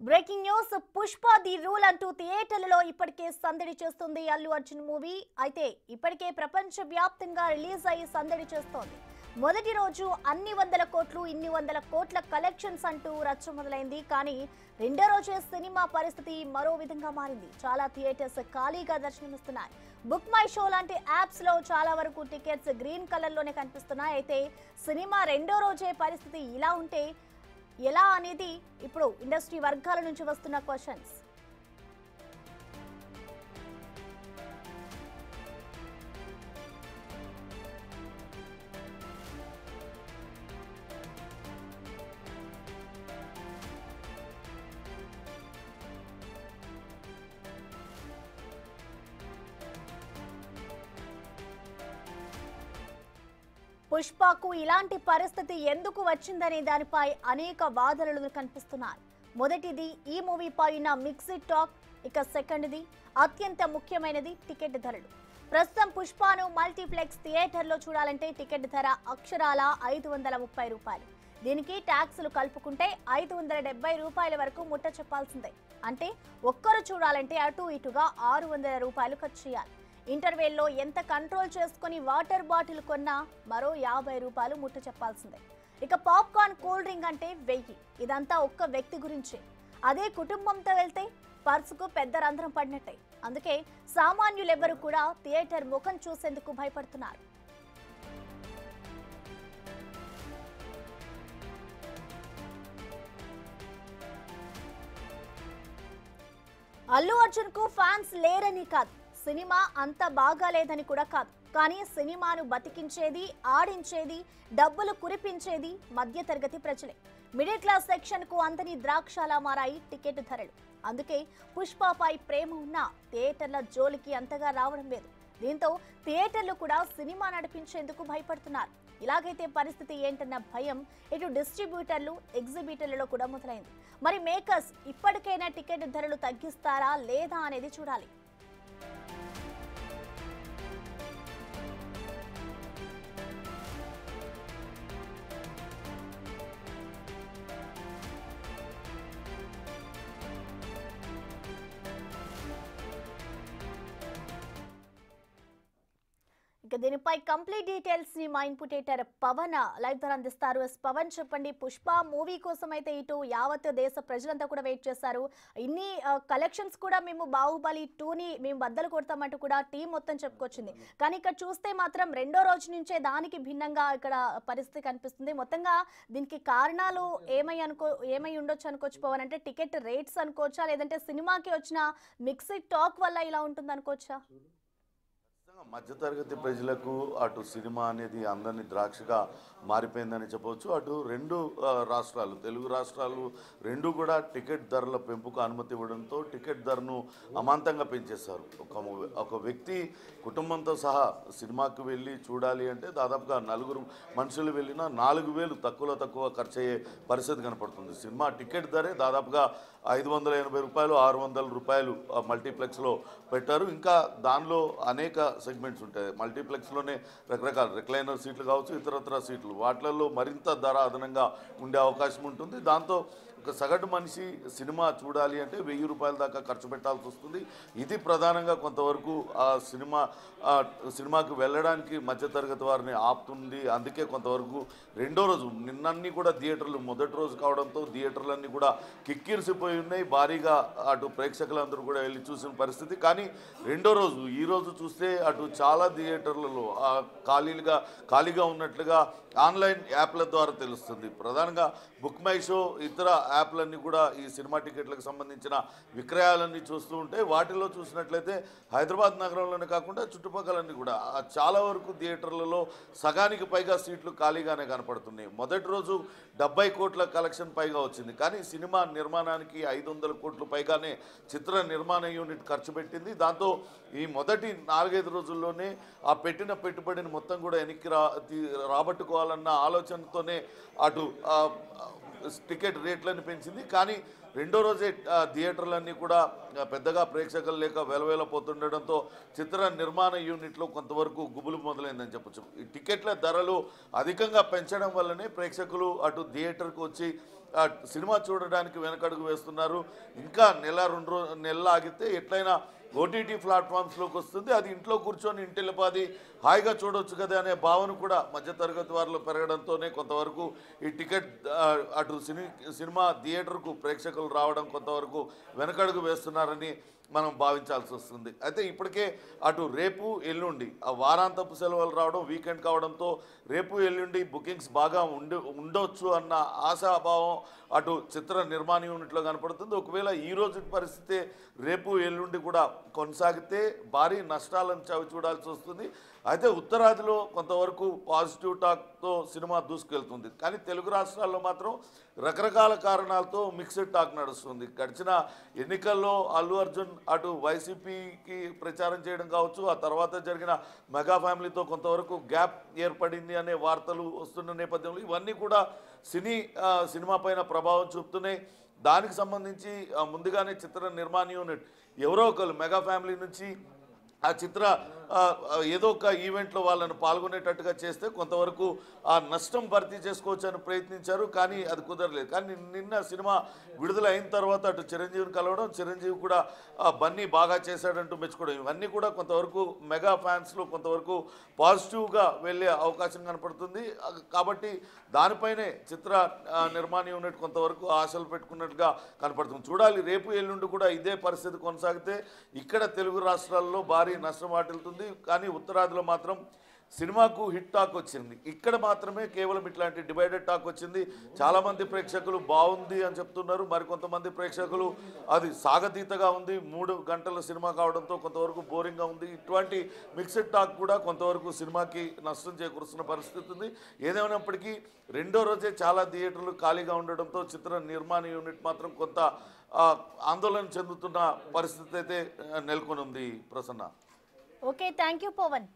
Breaking news Pushpa the rule అంటూ థియేటర్లలో ఇప్పటికే సందడి చేస్తుంది అల్లు అర్జున్ మూవీ. అయితే ఇప్పటికే ప్రపంచ వ్యాప్తంగా రిలీజ్ అయ్యి సందడి చేస్తోంది. మొదటి రోజు అన్ని వందల కోట్లు ఇన్ని వందల కోట్ల కలెక్షన్స్ అంటూ రచ్చ మొదలైంది. కానీ రెండో రోజే సినిమా పరిస్థితి మరో విధంగా మారింది. చాలా థియేటర్స్ ఖాళీగా దర్శనమిస్తున్నాయి. బుక్ మై షో లాంటి యాప్స్ లో చాలా వరకు టికెట్స్ గ్రీన్ కలర్ లోనే కనిపిస్తున్నాయి. అయితే సినిమా రెండో రోజే పరిస్థితి ఇలా ఉంటే ఎలా అనేది ఇప్పుడు ఇండస్ట్రీ వర్గాల నుంచి వస్తున్న క్వశ్చన్స్. పుష్పకు ఇలాంటి పరిస్థితి ఎందుకు వచ్చిందనే దానిపై అనేక వాదనలు కనిపిస్తున్నాయి. మొదటిది ఈ మూవీపై ఉన్న మిక్స్డ్ టాక్. ఇక సెకండ్ది అత్యంత ముఖ్యమైనది టికెట్ ధరలు. ప్రస్తుతం పుష్పను మల్టీప్లెక్స్ థియేటర్లో చూడాలంటే టికెట్ ధర అక్షరాల 530 రూపాయలు. దీనికి ట్యాక్సులు కలుపుకుంటే 570 రూపాయల వరకు ముట్ట చెప్పాల్సిందే. అంటే ఒక్కరు చూడాలంటే అటు ఇటుగా 600 రూపాయలు ఖర్చు చేయాలి. ఇంటర్వెల్లో ఎంత కంట్రోల్ చేసుకుని వాటర్ బాటిల్ కొన్నా మరో 50 రూపాయలు ముట్ట చెప్పాల్సిందే. ఇక పాప్కార్న్, కూల్ డ్రింక్ అంటే 1000. ఇదంతా ఒక్క వ్యక్తి గురించే. అదే కుటుంబంతో వెళ్తే పర్సుకు పెద్ద రంధ్రం పడినట్టే. అందుకే సామాన్యులెవ్వరూ కూడా థియేటర్ ముఖం చూసేందుకు భయపడుతున్నారు. అల్లు అర్జున్ కు ఫ్యాన్స్ లేరని కాదు, సినిమా అంత బాగాలేదని కూడా కాదు. కానీ సినిమాను బతికించేది, ఆడించేది, డబ్బులు కురిపించేది మధ్యతరగతి ప్రజలే. మిడిల్ క్లాస్ సెక్షన్ కు అంతని ద్రాక్షలా మారాయి టికెట్ ధరలు. అందుకే పుష్పపై ప్రేమ ఉన్న థియేటర్ల జోలికి అంతగా రావడం లేదు. దీంతో థియేటర్లు కూడా సినిమా నడిపించేందుకు భయపడుతున్నారు. ఇలాగైతే పరిస్థితి ఏంటన్న భయం ఇటు డిస్ట్రిబ్యూటర్లు, ఎగ్జిబిటర్లలో కూడా మొదలైంది. మరి మేకర్స్ ఇప్పటికైనా టికెట్ ధరలు తగ్గిస్తారా లేదా అనేది చూడాలి. ఇక దీనిపై కంప్లీట్ డీటెయిల్స్ ని మా ఇన్పుటేటర్ పవన్ లైవ్ ద్వారా అందిస్తారు. పవన్, చెప్పండి, పుష్ప మూవీ కోసం అయితే ఇటు యావత్ దేశ ప్రజలంతా కూడా వెయిట్ చేశారు. ఇన్ని కలెక్షన్స్ కూడా మేము బాహుబలి 2ని మేము బద్దలు కొడతామంటూ కూడా టీం మొత్తం చెప్పుకొచ్చింది. కానీ ఇక్కడ చూస్తే మాత్రం రెండో రోజు నుంచే దానికి భిన్నంగా ఇక్కడ పరిస్థితి కనిపిస్తుంది. మొత్తంగా దీనికి కారణాలు ఏమై ఉండొచ్చు అనుకోవచ్చు పవన్? అంటే టికెట్ రేట్స్ అనుకోవచ్చా, లేదంటే సినిమాకి వచ్చిన మిక్స్డ్ టాక్ వల్ల ఇలా ఉంటుంది అనుకోవచ్చా? మధ్యతరగతి ప్రజలకు అటు సినిమా అనేది అందరినీ ద్రాక్షగా మారిపోయిందని చెప్పవచ్చు. అటు రెండు రాష్ట్రాలు, తెలుగు రాష్ట్రాలు రెండు కూడా టికెట్ ధరల పెంపుకు అనుమతి ఇవ్వడంతో టికెట్ ధరను అమాంతంగా పెంచేశారు. ఒక వ్యక్తి కుటుంబంతో సహా సినిమాకు వెళ్ళి చూడాలి అంటే దాదాపుగా 4 మనుషులు వెళ్ళినా 4000 తక్కువలో తక్కువ ఖర్చు అయ్యే పరిస్థితి కనపడుతుంది. సినిమా టికెట్ ధరే దాదాపుగా 580 రూపాయలు, 600 రూపాయలు మల్టీప్లెక్స్లో పెట్టారు. ఇంకా దానిలో అనేక సెగ్మెంట్స్ ఉంటాయి. మల్టీప్లెక్స్లోనే రకరకాల రిక్లైనర్ సీట్లు కావచ్చు, ఇతరత్ర సీట్లు, వాటిలలో మరింత ధర అదనంగా ఉండే అవకాశం ఉంటుంది. దాంతో ఒక సగటు మనిషి సినిమా చూడాలి అంటే 1000 రూపాయల దాకా ఖర్చు పెట్టాల్సి వస్తుంది. ఇది ప్రధానంగా కొంతవరకు ఆ సినిమాకి వెళ్ళడానికి మధ్యతరగతి వారిని ఆపుతుంది. అందుకే కొంతవరకు రెండో రోజు నిన్నన్నీ కూడా థియేటర్లు మొదటి రోజు కావడంతో థియేటర్లన్నీ కూడా కిక్కిరిసిపోయి ఉన్నాయి. భారీగా అటు ప్రేక్షకులందరూ కూడా వెళ్ళి చూసిన పరిస్థితి. కానీ రెండో రోజు ఈ రోజు చూస్తే అటు చాలా థియేటర్లలో ఖాళీగా ఉన్నట్లుగా ఆన్లైన్ యాప్ల ద్వారా తెలుస్తుంది. ప్రధానంగా బుక్ మై షో, ఇతర యాప్లన్నీ కూడా ఈ సినిమా టికెట్లకు సంబంధించిన విక్రయాలన్నీ చూస్తూ ఉంటే వాటిలో చూసినట్లయితే హైదరాబాద్ నగరంలోనే కాకుండా చుట్టుపక్కలన్నీ కూడా చాలా వరకు థియేటర్లలో సగానికి పైగా సీట్లు ఖాళీగానే కనపడుతున్నాయి. మొదటి రోజు 70 కోట్ల కలెక్షన్ పైగా వచ్చింది. కానీ సినిమా నిర్మాణానికి 500 కోట్లు పైగానే చిత్ర నిర్మాణ యూనిట్ ఖర్చు పెట్టింది. దాంతో ఈ మొదటి 4-5 రోజుల్లోనే ఆ పెట్టిన పెట్టుబడిని మొత్తం కూడా వెనక్కి రాబట్టుకోవాలన్న ఆలోచనతోనే అటు టికెట్ రేట్లను పెంచింది. కానీ రెండో రోజే థియేటర్లన్నీ కూడా పెద్దగా ప్రేక్షకులు లేక వెలవేలపోతుండడంతో చిత్ర నిర్మాణ యూనిట్లో కొంతవరకు గుబులు మొదలైందని చెప్పొచ్చు. ఈ టికెట్ల ధరలు అధికంగా పెంచడం వల్లనే ప్రేక్షకులు అటు థియేటర్కు వచ్చి సినిమా చూడడానికి వెనకడుగు వేస్తున్నారు. ఇంకా నెల 2 నెలలు ఆగితే ఎట్లయినా ఓటీటీ ప్లాట్ఫామ్స్లోకి వస్తుంది. అది ఇంట్లో కూర్చొని ఇంటిల్లిపాది హాయిగా చూడవచ్చు కదా అనే భావన కూడా మధ్యతరగతి వారిలో పెరగడంతోనే కొంతవరకు ఈ టికెట్ అటు సినిమా థియేటర్కు ప్రేక్షకులు రావడం కొంతవరకు వెనకడుగు వేస్తున్నారని మనం భావించాల్సి వస్తుంది. అయితే ఇప్పటికే అటు రేపు ఎల్లుండి ఆ వారాంతపు సెలవులు రావడం, వీకెండ్ కావడంతో రేపు ఎల్లుండి బుకింగ్స్ బాగా ఉండొచ్చు అన్న ఆశాభావం అటు చిత్ర నిర్మాణ యూనిట్లో కనపడుతుంది. ఒకవేళ ఈ రోజు పరిస్థితి రేపు ఎల్లుండి కూడా కొనసాగితే భారీ నష్టాలను చవి చూడాల్సి వస్తుంది. అయితే ఉత్తరాదిలో కొంతవరకు పాజిటివ్ టాక్తో సినిమా దూసుకెళ్తుంది. కానీ తెలుగు రాష్ట్రాల్లో మాత్రం రకరకాల కారణాలతో మిక్స్డ్ టాక్ నడుస్తుంది. గడిచిన ఎన్నికల్లో అల్లు అర్జున్ అటు వైసీపీకి ప్రచారం చేయడం కావచ్చు, ఆ తర్వాత జరిగిన మెగా ఫ్యామిలీతో కొంతవరకు గ్యాప్ ఏర్పడింది అనే వార్తలు వస్తున్న నేపథ్యంలో ఇవన్నీ కూడా సినిమా పైన ప్రభావం చూపుతున్నాయి. దానికి సంబంధించి ముందుగానే చిత్ర నిర్మాణ యూనిట్ ఎవరో ఒకరు మెగా ఫ్యామిలీ నుంచి ఆ చిత్ర ఏదో ఒక ఈవెంట్లో వాళ్ళని పాల్గొనేటట్టుగా చేస్తే కొంతవరకు ఆ నష్టం భర్తీ చేసుకోవచ్చు అని ప్రయత్నించారు. కానీ అది కుదరలేదు. కానీ నిన్న సినిమా విడుదల అయిన తర్వాత అటు చిరంజీవిని కలవడం, చిరంజీవి కూడా బన్నీ బాగా చేశాడంటూ మెచ్చుకోవడం, ఇవన్నీ కూడా కొంతవరకు మెగా ఫ్యాన్స్లో కొంతవరకు పాజిటివ్గా వెళ్ళే అవకాశం కనపడుతుంది. కాబట్టి దానిపైనే చిత్ర నిర్మాణ యూనిట్ కొంతవరకు ఆశలు పెట్టుకున్నట్టుగా కనపడుతుంది. చూడాలి, రేపు ఎల్లుండి కూడా ఇదే పరిస్థితి కొనసాగితే ఇక్కడ తెలుగు రాష్ట్రాల్లో భారీ నష్టం వాటిల్తుంది. కానీ ఉత్తరాదిలో మాత్రం సినిమాకు హిట్ టాక్ వచ్చింది. ఇక్కడ మాత్రమే కేవలం ఇట్లాంటి డివైడెడ్ టాక్ వచ్చింది. చాలామంది ప్రేక్షకులు బాగుంది అని చెప్తున్నారు, మరికొంతమంది ప్రేక్షకులు అది సాగతీతగా ఉంది, 3 గంటల సినిమా కావడంతో కొంతవరకు బోరింగ్గా ఉంది. ఇటువంటి మిక్స్డ్ టాక్ కూడా కొంతవరకు సినిమాకి నష్టం చేకూరుస్తున్న పరిస్థితి ఉంది. ఏదేమైనప్పటికీ రెండో రోజే చాలా థియేటర్లు ఖాళీగా ఉండడంతో చిత్ర నిర్మాణ యూనిట్ మాత్రం కొంత ఆందోళన చెందుతున్న పరిస్థితి అయితే నెలకొని ఉంది. Prasanna. Okay, thank you Pawan.